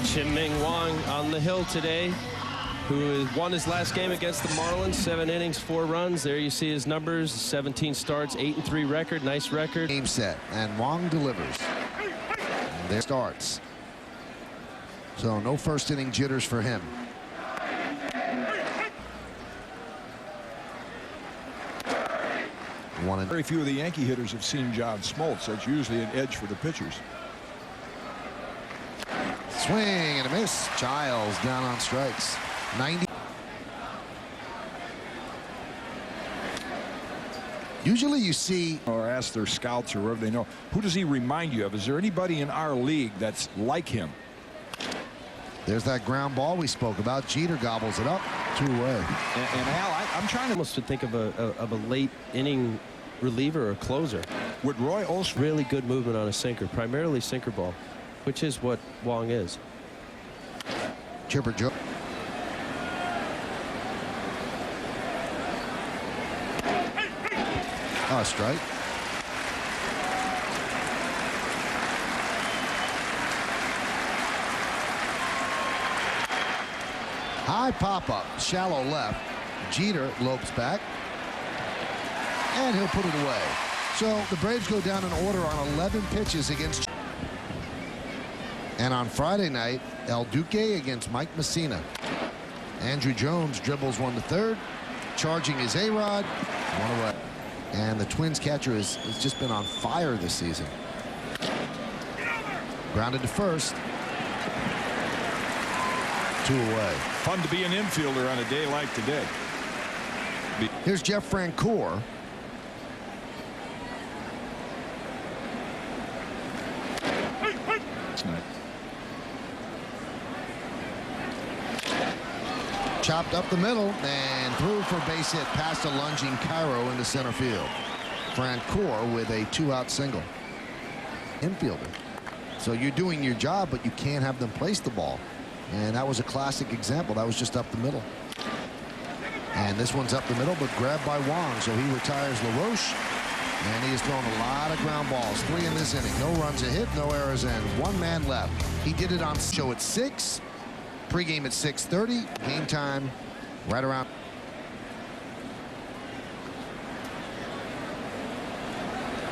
Chien-Ming Wang on the hill today, who won his last game against the Marlins. 7 innings, 4 runs. There you see his numbers. 17 starts, 8-3 record. Nice record. Game set, and Wang delivers. And there starts. So no first inning jitters for him. Very few of the Yankee hitters have seen John Smoltz. That's usually an edge for the pitchers. Swing and a miss. Giles down on strikes. 90. Usually you see, or ask their scouts or whoever they know, who does he remind you of? Is there anybody in our league that's like him? There's that ground ball we spoke about. Jeter gobbles it up. 2 away. And Al, I'm trying to almost think of a late inning reliever or closer. Would Roy Olson really good movement on a sinker, primarily sinker ball, which is what Wang is. Chipper Joe. Oh, strike. High pop-up, shallow left. Jeter lopes back, and he'll put it away. So the Braves go down in order on 11 pitches against. And on Friday night, El Duque against Mike Messina. Andrew Jones dribbles 1 to third, charging his A-Rod, 1 away. And the Twins catcher has just been on fire this season. Grounded to first. 2 away. Fun to be an infielder on a day like today. Here's Jeff Francoeur. Chopped up the middle and threw for base hit past a lunging Cairo into center field. Francoeur with a 2-out single. Infielder. So you're doing your job, but you can't have them place the ball. And that was a classic example. That was just up the middle. And this one's up the middle, but grabbed by Wang. So he retires LaRoche. And he has thrown a lot of ground balls. 3 in this inning. No runs a hit, no errors, and 1 man left. He did it on show at 6. Pregame at 6:30. Game time right around.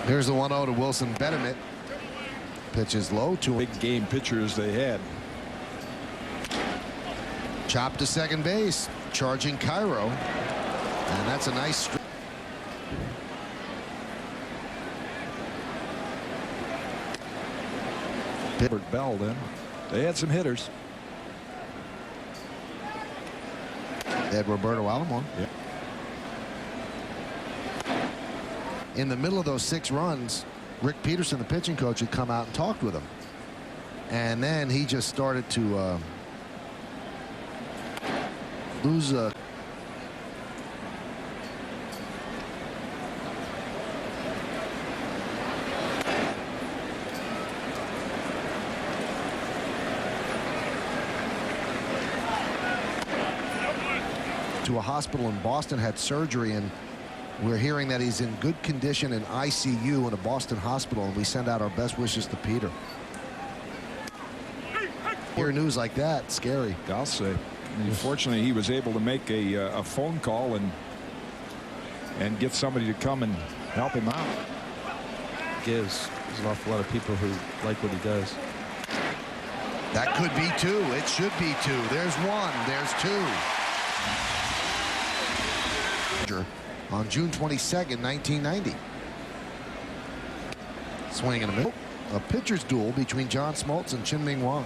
Here's the 1-0 to Wilson Bettermit. Pitches low to big game pitchers they had. Chopped to second base, charging Cairo, and that's a nice. Robert Bell. Then they had some hitters. They had Roberto Alomar. Yeah. In the middle of those 6 runs, Rick Peterson, the pitching coach, had come out and talked with him. And then he just started to lose to a hospital in Boston, had surgery, and we're hearing that he's in good condition in ICU in a Boston hospital, and we send out our best wishes to Peter. Hear news like that, scary. I'll say. Unfortunately, he was able to make a phone call and get somebody to come and help him out. There's an awful lot of people who like what he does. That could be 2. It should be 2. There's 1. There's 2. On June 22nd, 1990. Swing in the middle. A pitcher's duel between John Smoltz and Chien-Ming Wang.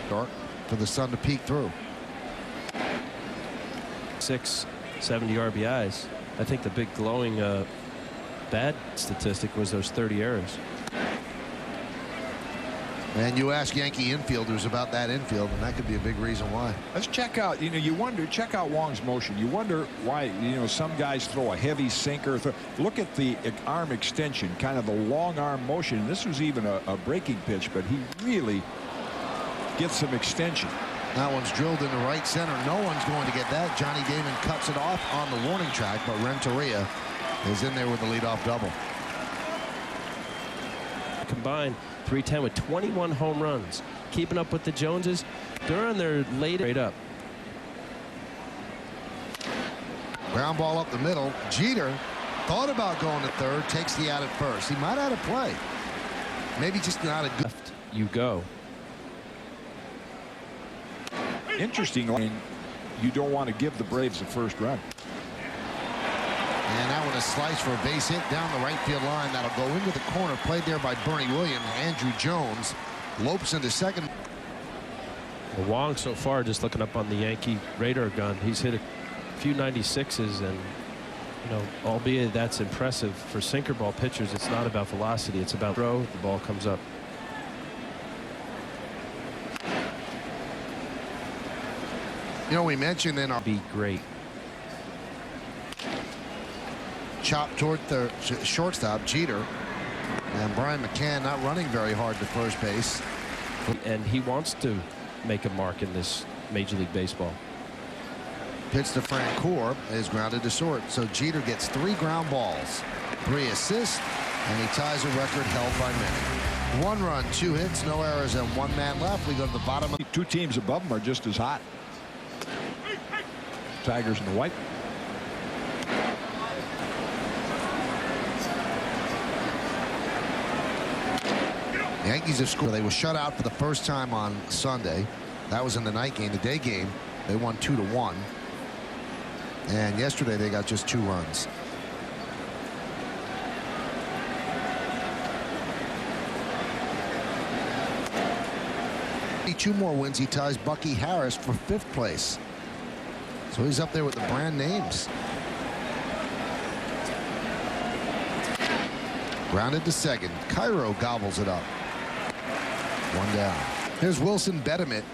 For the sun to peek through. 670 RBIs. I think the big glowing bad statistic was those 30 errors. And you ask Yankee infielders about that infield, and that could be a big reason why. Let's check out, check out Wang's motion. You wonder why, some guys throw a heavy sinker. Look at the arm extension, kind of the long arm motion. This was even a breaking pitch, but he really gets some extension. That one's drilled into right center. No one's going to get that. Johnny Damon cuts it off on the warning track, but Renteria is in there with the leadoff double. combined, 310 with 21 home runs. Keeping up with the Joneses. They're on their late straight up. Ground ball up the middle. Jeter thought about going to third, takes the out at first. He might have had a play. Maybe just not a good. Left you go. Interesting. You don't want to give the Braves the first run. And that one is sliced for a base hit down the right field line. That'll go into the corner. Played there by Bernie Williams. Andrew Jones lopes into second. Well, Wang so far, just looking up on the Yankee radar gun, he's hit a few 96s, and you know, albeit that's impressive for sinker ball pitchers, it's not about velocity, it's about throw. The ball comes up. You know, we mentioned in our Be great. chop toward the shortstop, Jeter, and Brian McCann not running very hard to first base. And he wants to make a mark in this Major League Baseball. Pitch to Francoeur is grounded to short. So Jeter gets 3 ground balls, 3 assists, and he ties a record held by many. 1 run, 2 hits, no errors, and 1 man left. We go to the bottom. 2 teams above them are just as hot. Tigers and the White. The Yankees have scored. They were shut out for the first time on Sunday. That was in the night game. The day game, they won 2-1. And yesterday they got just 2 runs. Two more wins. He ties Bucky Harris for 5th place. So he's up there with the brand names. Grounded to second. Cairo gobbles it up. 1 down. Here's Wilson Betterment.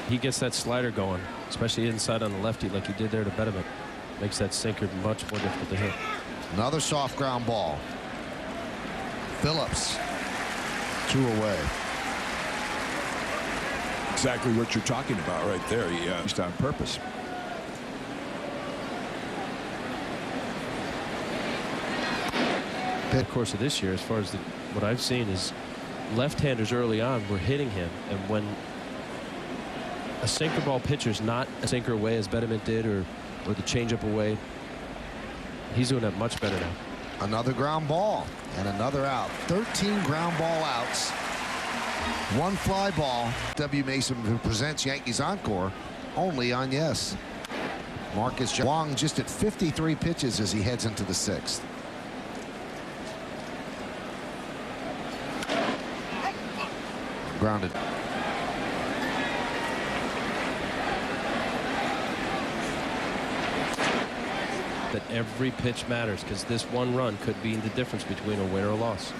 He gets that slider going, especially inside on the lefty like he did there to Betterment. Makes that sinker much more difficult to hit. Another soft ground ball. Phillips. 2 away. Exactly what you're talking about right there. Just on purpose. The course of this year, as far as what I've seen, is left-handers early on were hitting him, and when a sinker ball pitcher's not a sinker away as Betterment did, or the changeup away, he's doing that much better now. Another ground ball and another out. 13 ground ball outs. 1 fly ball. W. Mason, who presents Yankees Encore, only on Yes. Marcus Wang just at 53 pitches as he heads into the 6th. Grounded. That every pitch matters, because this 1 run could be the difference between a win or a loss.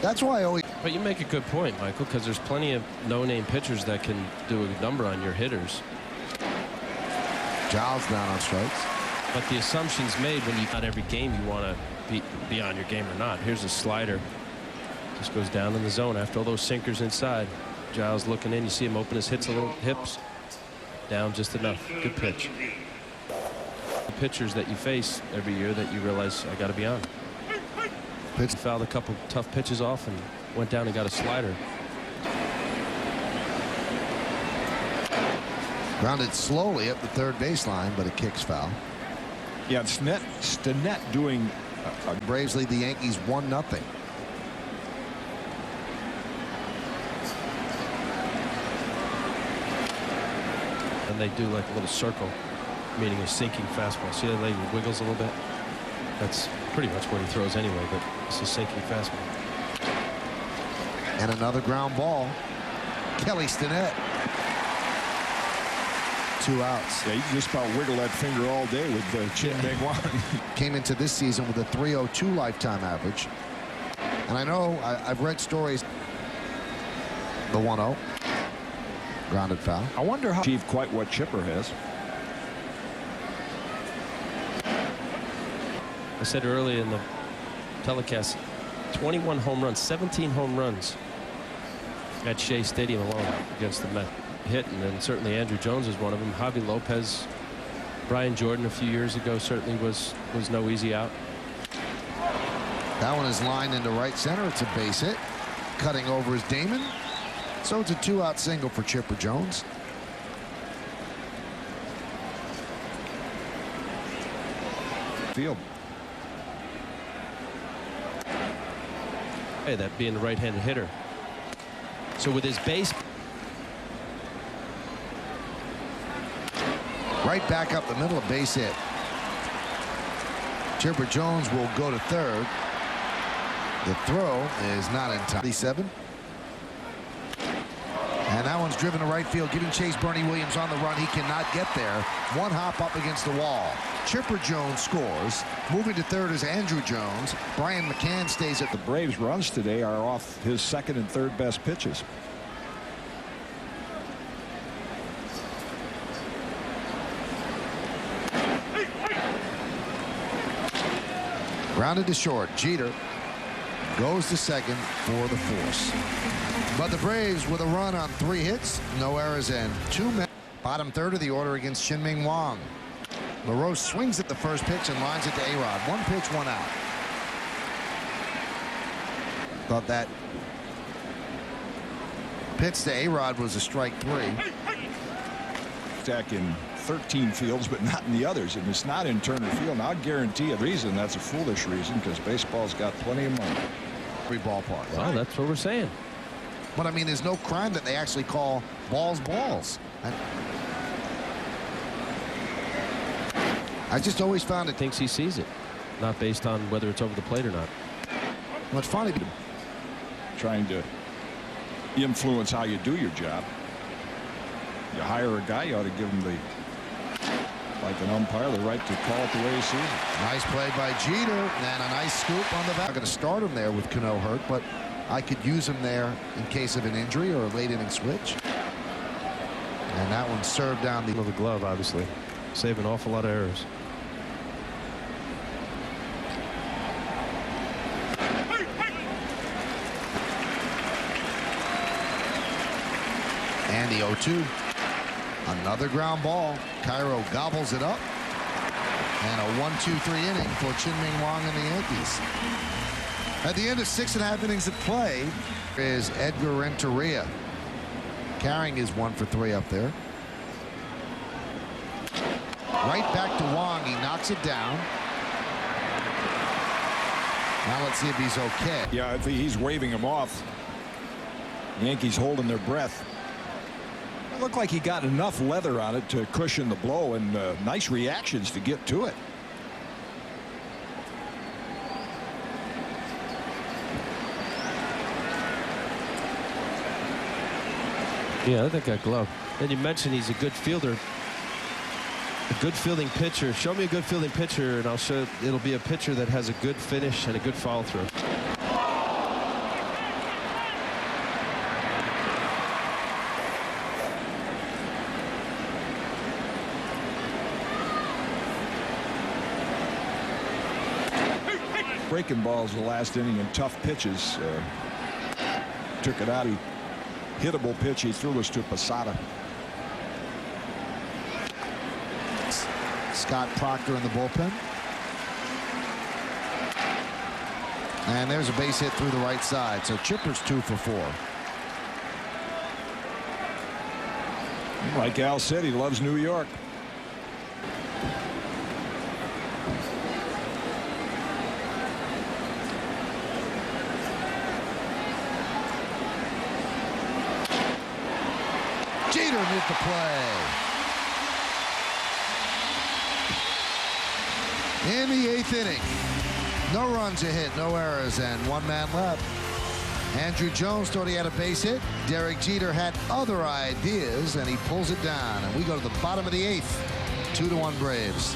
That's why I always. But you make a good point, Michael, because there's plenty of no-name pitchers that can do a number on your hitters. Giles down on strikes. But the assumption's made when you not every game you want to be on your game or not. Here's a slider. Just goes down in the zone after all those sinkers inside. Giles looking in. You see him open his hips a little, hips down just enough. Good pitch. The pitchers that you face every year that you realize I got to be on. Pitch. Fouled a couple tough pitches off and went down and got a slider. Grounded slowly up the 3rd baseline, but it kicks foul. Yeah, Stinnett doing. Braves lead the Yankees 1-0. And they do like a little circle, meaning a sinking fastball. See that leg wiggles a little bit? That's pretty much what he throws anyway, but it's a sinking fastball. And another ground ball. Kelly Stinnett. 2 outs. Yeah, you can just about wiggle that finger all day with Chien-Ming Wang. Came into this season with a 302 lifetime average. And I know I've read stories. The 1-0. Grounded foul. I wonder how achieved quite what Chipper has. I said earlier in the telecast, 21 home runs, 17 home runs at Shea Stadium alone against the Mets hit, and then certainly Andrew Jones is one of them. Javi Lopez Brian Jordan a few years ago certainly was no easy out. That one is lined into right center. It's a base hit. Cutting over is Damon. So it's a 2-out single for Chipper Jones. Field. Hey, that being the right-handed hitter. So with his base. Right back up the middle, a base hit. Chipper Jones will go to third. The throw is not in time. 7. And that one's driven to right field, giving chase. Bernie Williams on the run. He cannot get there. One hop up against the wall. Chipper Jones scores. Moving to third is Andrew Jones. Brian McCann stays at The Braves' runs today are off his second and third best pitches. Grounded to short. Jeter goes to second for the force. But the Braves with a run on 3 hits, no errors, and 2 men. Bottom third of the order against Chien-Ming Wang. Moreau swings at the first pitch and lines it to A-Rod. 1 pitch, 1 out. Thought that pitch to A-Rod was a strike 3. Attack in 13 fields, but not in the others, and it's not in Turner Field. Now, I'll guarantee a reason. That's a foolish reason, because baseball's got plenty of money. Every ballpark. Right? Well, that's what we're saying. But I mean, there's no crime that they actually call balls balls. I just always found it. Thinks he sees it, not based on whether it's over the plate or not. Well, it's funny. Trying to influence how you do your job. You hire a guy, you ought to give him like an umpire, the right to call it the way he sees it. Nice play by Jeter, and a nice scoop on the back. I'm going to start him there with Cano hurt, but I could use him there in case of an injury or a late inning switch. And that one served down the glove, obviously. Save an awful lot of errors. And the 0-2. Another ground ball. Cairo gobbles it up. And a 1-2-3 inning for Chien-Ming Wang and the Yankees. At the end of 6.5 innings of play is Edgar Renteria. Carrying his 1 for 3 up there. Right back to Wang. He knocks it down. Now let's see if he's okay. Yeah, if he's waving him off. Yankees holding their breath. It looked like he got enough leather on it to cushion the blow, and nice reactions to get to it. Yeah, I think that glove. Then you mentioned he's a good fielder. A good fielding pitcher. Show me a good fielding pitcher, and I'll show it'll be a pitcher that has a good finish and a good follow through. Breaking balls the last inning and tough pitches. Took it out. He hittable pitch he threw was to Posada. Scott Proctor in the bullpen. And there's a base hit through the right side. So Chipper's 2 for 4. Like Al said, he loves New York. Jeter made the play. In the 8th inning. No runs a hit, no errors, and 1 man left. Andrew Jones thought he had a base hit. Derek Jeter had other ideas, and he pulls it down. And we go to the bottom of the 8th. 2-1 Braves.